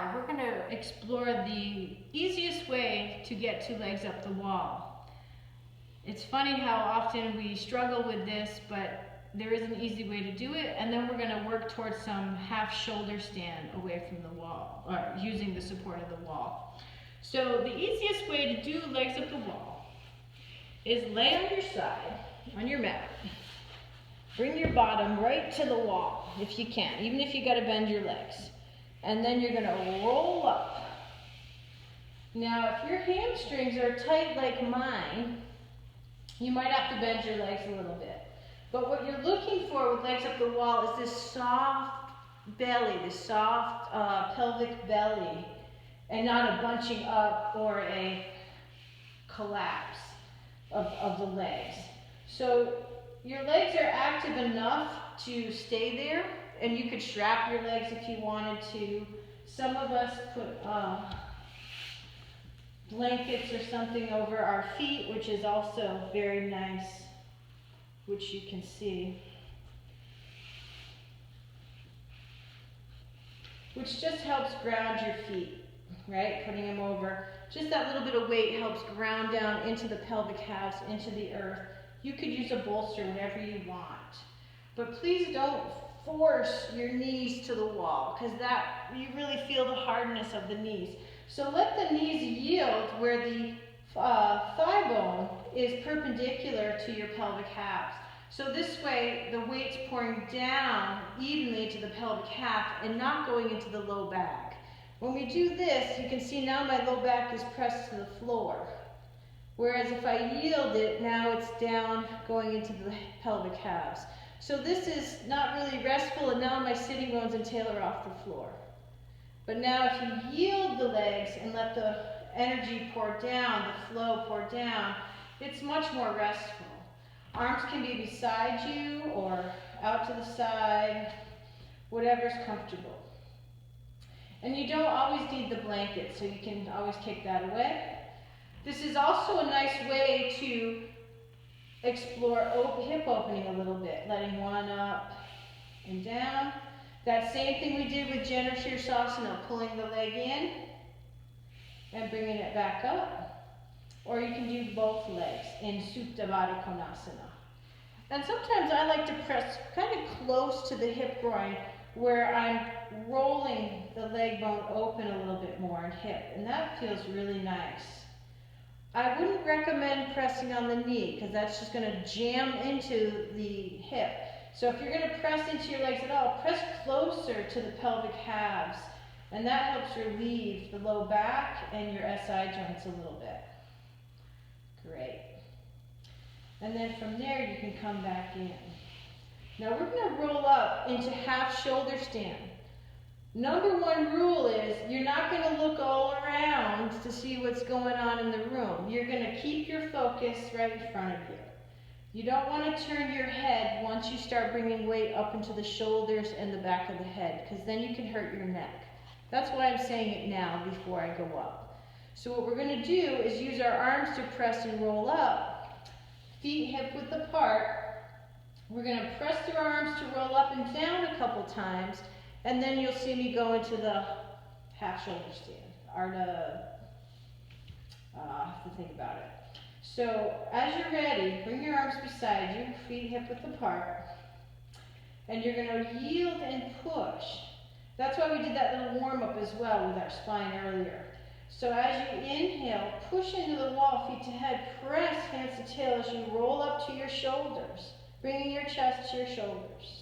now we're going to explore the easiest way to get two legs up the wall. It's funny how often we struggle with this, but there is an easy way to do it, and then we're going to work towards some half shoulder stand away from the wall, or using the support of the wall. So the easiest way to do legs up the wall is lay on your side, on your mat. Bring your bottom right to the wall if you can, even if you got to bend your legs. And then you're going to roll up. Now, if your hamstrings are tight like mine, you might have to bend your legs a little bit. But what you're looking for with legs up the wall is this soft belly, this soft pelvic belly, and not a bunching up or a collapse of the legs. So your legs are active enough to stay there, and you could strap your legs if you wanted to. Some of us put blankets or something over our feet, which is also very nice, which you can see. Which just helps ground your feet, right? Putting them over. Just that little bit of weight helps ground down into the pelvic house, into the earth. You could use a bolster, whatever you want. But please don't force your knees to the wall, because that you really feel the hardness of the knees. So let the knees yield where the thigh bone is perpendicular to your pelvic halves. So this way, the weight's pouring down evenly to the pelvic half and not going into the low back. When we do this, you can see now my low back is pressed to the floor. Whereas if I yield it, now it's down going into the pelvic halves. So this is not really restful, and now my sitting bones and tail are off the floor. But now if you yield the legs and let the energy pour down, the flow pour down, it's much more restful. Arms can be beside you or out to the side, whatever's comfortable. And you don't always need the blanket, so you can always kick that away. This is also a nice way to explore hip opening a little bit, letting one up and down. That same thing we did with Janu Sirsasana, pulling the leg in and bringing it back up. Or you can do both legs in Supta Baddha Konasana. And sometimes I like to press kind of close to the hip groin where I'm rolling the leg bone open a little bit more in hip, and that feels really nice. I wouldn't recommend pressing on the knee, because that's just going to jam into the hip. So if you're going to press into your legs at all, press closer to the pelvic halves, and that helps relieve the low back and your SI joints a little bit. Great. And then from there you can come back in. Now we're going to roll up into half shoulder stand. Number one rule is you're not going to look all around to see what's going on in the room. You're going to keep your focus right in front of you. You don't want to turn your head once you start bringing weight up into the shoulders and the back of the head, because then you can hurt your neck. That's why I'm saying it now before I go up. So what we're going to do is use our arms to press and roll up, feet hip width apart. We're going to press through our arms to roll up and down a couple times, and then you'll see me go into the half shoulder stand, or I have to think about it. So as you're ready, bring your arms beside you, feet hip width apart, and you're going to yield and push. That's why we did that little warm-up as well with our spine earlier. So as you inhale, push into the wall, feet to head, press hands to tail as you roll up to your shoulders, bringing your chest to your shoulders.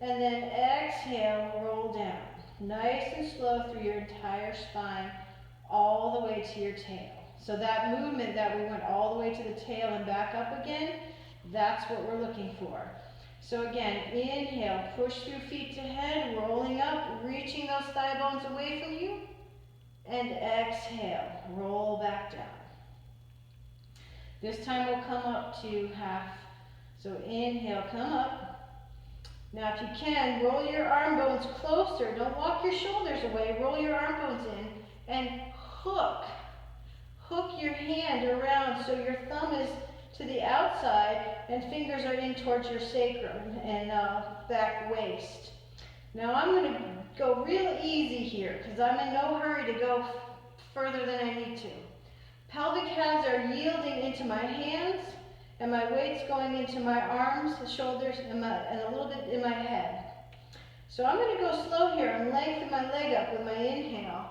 And then exhale, roll down. Nice and slow through your entire spine, all the way to your tail. So that movement that we went all the way to the tail and back up again, that's what we're looking for. So again, inhale, push through feet to head, rolling up, reaching those thigh bones away from you. And exhale, roll back down. This time we'll come up to half. So inhale, come up. Now if you can, roll your arm bones closer. Don't walk your shoulders away. Roll your arm bones in and hook. Hook your hand around so your thumb is to the outside and fingers are in towards your sacrum and back waist. Now I'm going to go real easy here because I'm in no hurry to go further than I need to. Pelvic calves are yielding into my hands, and my weight's going into my arms, the shoulders, and a little bit in my head. So I'm going to go slow here and lengthen my leg up with my inhale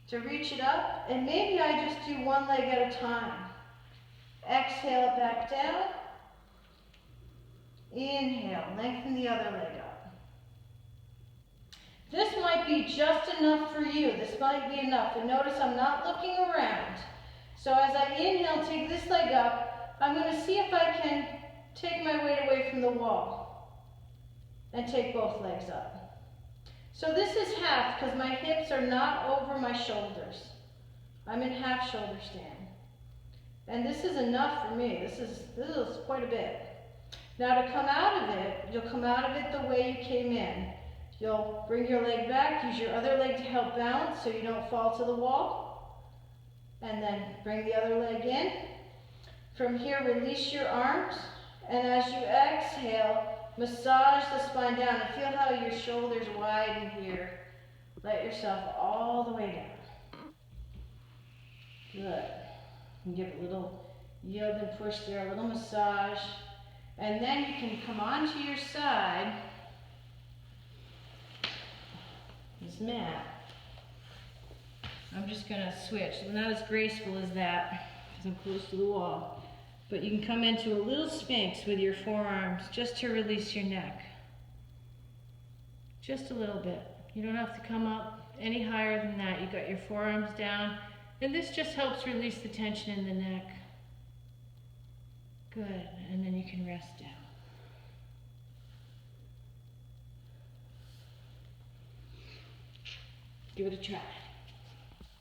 to reach it up, and maybe I just do one leg at a time. Exhale it back down. Inhale, lengthen the other leg up. This might be just enough for you. This might be enough. And notice I'm not looking around. So as I inhale, take this leg up, I'm going to see if I can take my weight away from the wall and take both legs up. So this is half because my hips are not over my shoulders. I'm in half shoulder stand. And this is enough for me. This is quite a bit. Now to come out of it, you'll come out of it the way you came in. You'll bring your leg back, use your other leg to help balance so you don't fall to the wall. And then bring the other leg in. From here, release your arms. And as you exhale, massage the spine down. And feel how your shoulders widen here. Let yourself all the way down. Good. And give a little yield and push there, a little massage. And then you can come onto your side. This mat. I'm just going to switch. Not as graceful as that because I'm close to the wall. But you can come into a little sphinx with your forearms just to release your neck. Just a little bit. You don't have to come up any higher than that. You got your forearms down. And this just helps release the tension in the neck. Good. And then you can rest down. Give it a try.